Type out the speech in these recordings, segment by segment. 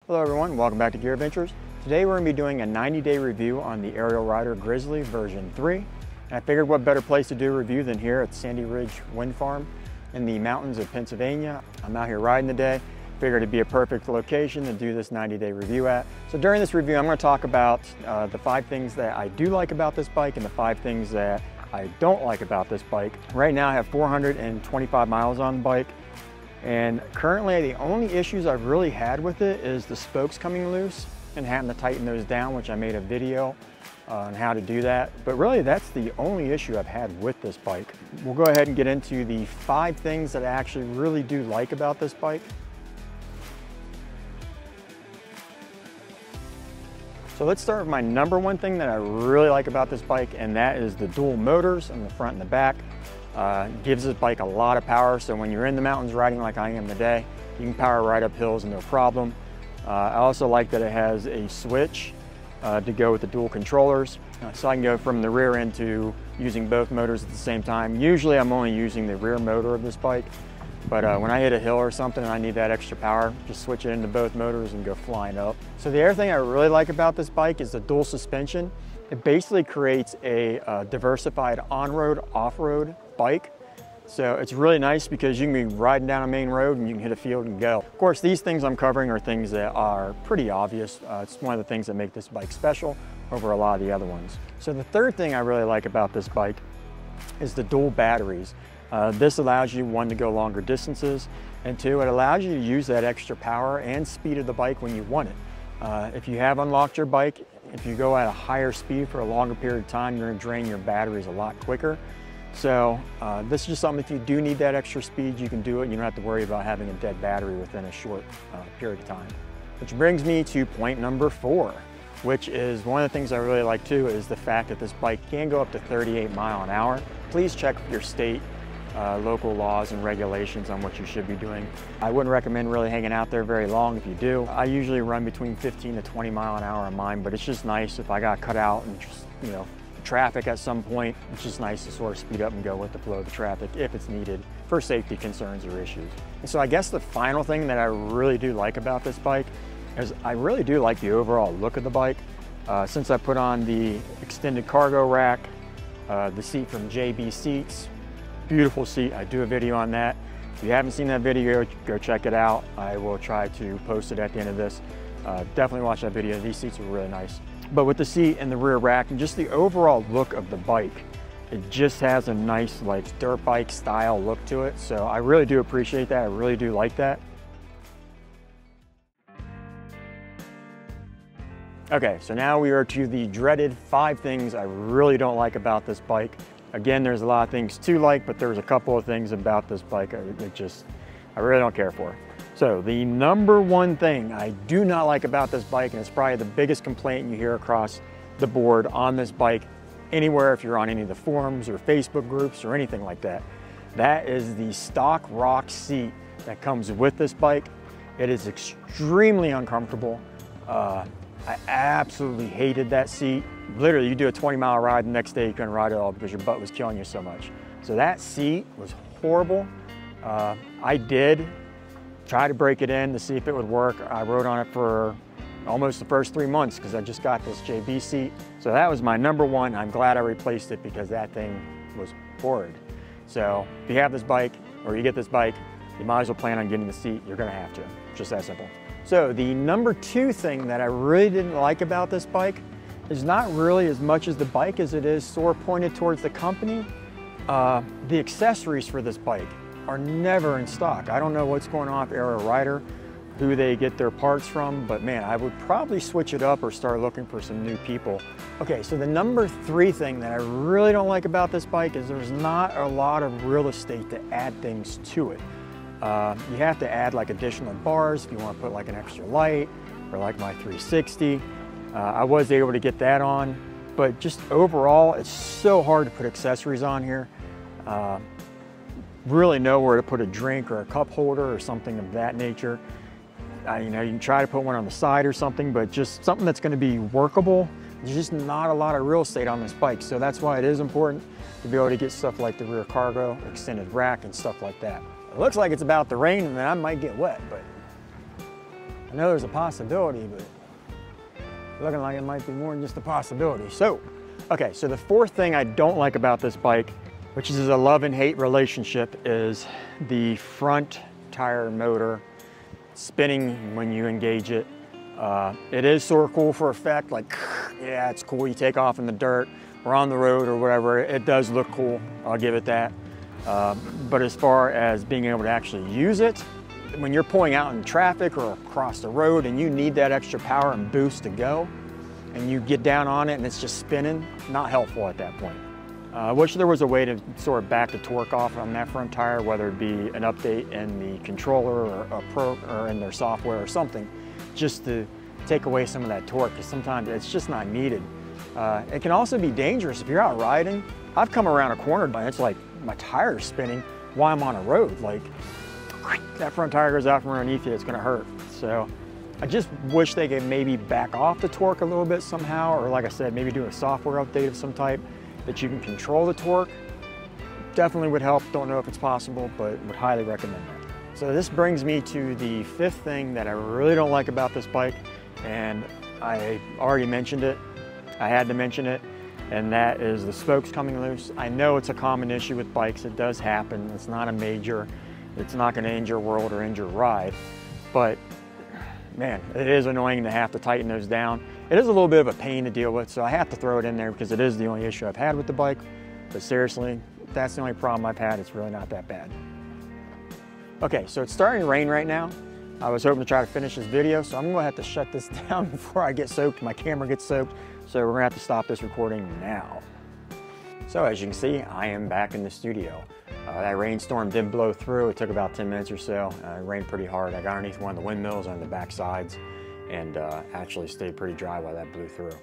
Hello everyone, welcome back to Gear Adventures. Today we're going to be doing a 90-day review on the Ariel Rider Grizzly version 3. And I figured what better place to do a review than here at Sandy Ridge Wind Farm in the mountains of Pennsylvania. I'm out here riding today. Figured it'd be a perfect location to do this 90-day review at. So during this review I'm going to talk about the 5 things that I do like about this bike and the 5 things that I don't like about this bike. Right now I have 425 miles on the bike. And currently the only issues I've really had with it is the spokes coming loose and having to tighten those down, which I made a video on how to do that. But really that's the only issue I've had with this bike. We'll go ahead and get into the 5 things that I actually really do like about this bike. So let's start with my number 1 thing that I really like about this bike, and that is the dual motors in the front and the back. Gives this bike a lot of power, so when you're in the mountains riding like I am today, you can power right up hills no problem. I also like that it has a switch to go with the dual controllers, so I can go from the rear end to using both motors at the same time. Usually I'm only using the rear motor of this bike, but when I hit a hill or something and I need that extra power, just switch it into both motors and go flying up. So the other thing I really like about this bike is the dual suspension. It basically creates a diversified on-road, off-road bike. So it's really nice because you can be riding down a main road and you can hit a field and go. Of course, these things I'm covering are things that are pretty obvious. It's one of the things that make this bike special over a lot of the other ones. So the third thing I really like about this bike is the dual batteries. This allows you, 1, to go longer distances, and 2, it allows you to use that extra power and speed of the bike when you want it. If you have unlocked your bike, if you go at a higher speed for a longer period of time, you're going to drain your batteries a lot quicker. So this is just something, if you do need that extra speed, you can do it. You don't have to worry about having a dead battery within a short period of time. Which brings me to point number 4, which is one of the things I really like too, is the fact that this bike can go up to 38 miles an hour. Please check your state local laws and regulations on what you should be doing. I wouldn't recommend really hanging out there very long if you do. I usually run between 15 to 20 miles an hour on mine, but it's just nice if I got cut out and just, traffic at some point, it's just nice to sort of speed up and go with the flow of the traffic if it's needed for safety concerns or issues. And so I guess the final thing that I really do like about this bike is I really do like the overall look of the bike. Since I put on the extended cargo rack, the seat from JB Seats, beautiful seat. I do a video on that. If you haven't seen that video, go check it out. I will try to post it at the end of this. Definitely watch that video. These seats are really nice. But with the seat and the rear rack and just the overall look of the bike, it just has a nice like dirt bike style look to it. So I really do appreciate that. I really do like that. Okay, so now we are to the dreaded 5 things I really don't like about this bike. Again, there's a lot of things to like, but there's a couple of things about this bike I really don't care for. So the number 1 thing I do not like about this bike, and it's probably the biggest complaint you hear across the board on this bike, anywhere if you're on any of the forums or Facebook groups or anything like that, that is the stock rock seat that comes with this bike. It is extremely uncomfortable. I absolutely hated that seat. Literally, you do a 20-mile ride, the next day you couldn't ride at all because your butt was killing you so much. So that seat was horrible. I did try to break it in to see if it would work. I rode on it for almost the first 3 months because I just got this JB seat. So that was my number 1. I'm glad I replaced it because that thing was horrid. So if you have this bike or you get this bike, you might as well plan on getting the seat. You're gonna have to, just that simple. So the number 2 thing that I really didn't like about this bike is not really as much as the bike as it is sore pointed towards the company. The accessories for this bike are never in stock. I don't know what's going on with Ariel Rider, who they get their parts from, but man, I would probably switch it up or start looking for some new people. Okay, so the number 3 thing that I really don't like about this bike is there's not a lot of real estate to add things to it. You have to add like additional bars if you want to put like an extra light or like my 360. I was able to get that on, but just overall, it's so hard to put accessories on here. Really know where to put a drink or a cup holder or something of that nature. You can try to put one on the side or something, but just something that's going to be workable. There's just not a lot of real estate on this bike, so that's why it is important to be able to get stuff like the rear cargo, extended rack, and stuff like that. It looks like it's about to rain and I might get wet, but I know there's a possibility, but looking like it might be more than just a possibility. So, okay, so the fourth thing I don't like about this bike, which is a love and hate relationship, is the front tire motor spinning when you engage it. It is sort of cool for effect, like, yeah, it's cool. You take off in the dirt or on the road or whatever, it does look cool. I'll give it that. But as far as being able to actually use it, when you're pulling out in traffic or across the road and you need that extra power and boost to go, and you get down on it and it's just spinning, not helpful at that point. I wish there was a way to sort of back the torque off on that front tire, whether it be an update in the controller or in their software or something, just to take away some of that torque, because sometimes it's just not needed. It can also be dangerous if you're out riding. I've come around a corner and it's like my tire's spinning while I'm on a road. Like, that front tire goes out from underneath you, it's gonna hurt. So I just wish they could maybe back off the torque a little bit somehow, or like I said, maybe do a software update of some type that you can control the torque. Definitely would help. Don't know if it's possible, but would highly recommend that. So this brings me to the fifth thing that I really don't like about this bike, and I already mentioned it. I had to mention it, and that is the spokes coming loose. I know it's a common issue with bikes. It does happen. It's not a major, it's not going to end your world or end your ride, but man, it is annoying to have to tighten those down. It is a little bit of a pain to deal with, so I have to throw it in there because it is the only issue I've had with the bike. But seriously, if that's the only problem I've had, it's really not that bad. Okay, so it's starting to rain right now. I was hoping to try to finish this video, so I'm gonna have to shut this down before I get soaked, my camera gets soaked. So we're gonna have to stop this recording now. So as you can see, I am back in the studio. That rainstorm did blow through. It took about 10 minutes or so. It rained pretty hard. I got underneath one of the windmills on the back sides and actually stayed pretty dry while that blew through.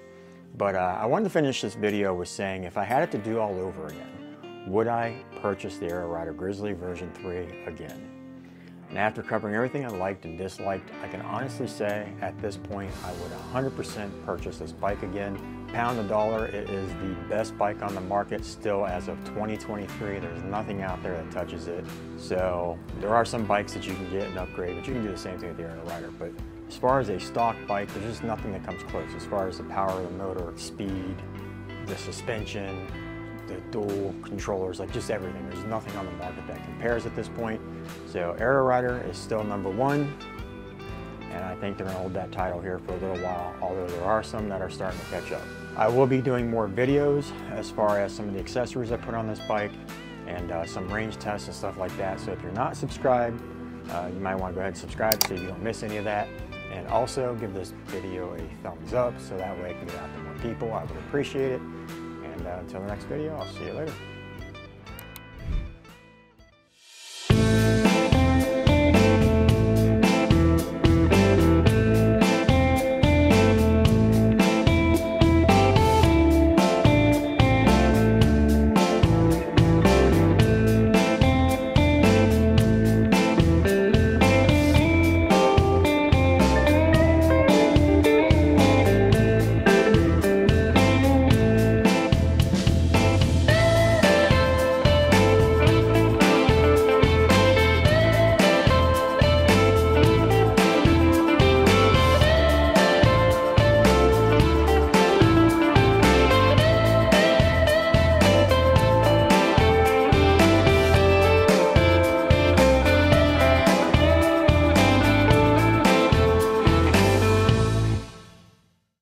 But I wanted to finish this video with saying, if I had it to do all over again, would I purchase the Ariel Rider Grizzly version 3 again? And after covering everything I liked and disliked, I can honestly say at this point I would 100% purchase this bike again. Pound the dollar, it is the best bike on the market still as of 2023. There's nothing out there that touches it. So there are some bikes that you can get and upgrade, but you can do the same thing with the Ariel Rider. But as far as a stock bike, there's just nothing that comes close as far as the power of the motor, speed, the suspension, the dual controllers, like just everything. There's nothing on the market that compares at this point. So Ariel Rider is still #1, and I think they're gonna hold that title here for a little while, although there are some that are starting to catch up. I will be doing more videos as far as some of the accessories I put on this bike and some range tests and stuff like that. So if you're not subscribed, you might want to go ahead and subscribe so you don't miss any of that. And also give this video a thumbs up so that way it can get out to more people. I would appreciate it. And until the next video, I'll see you later.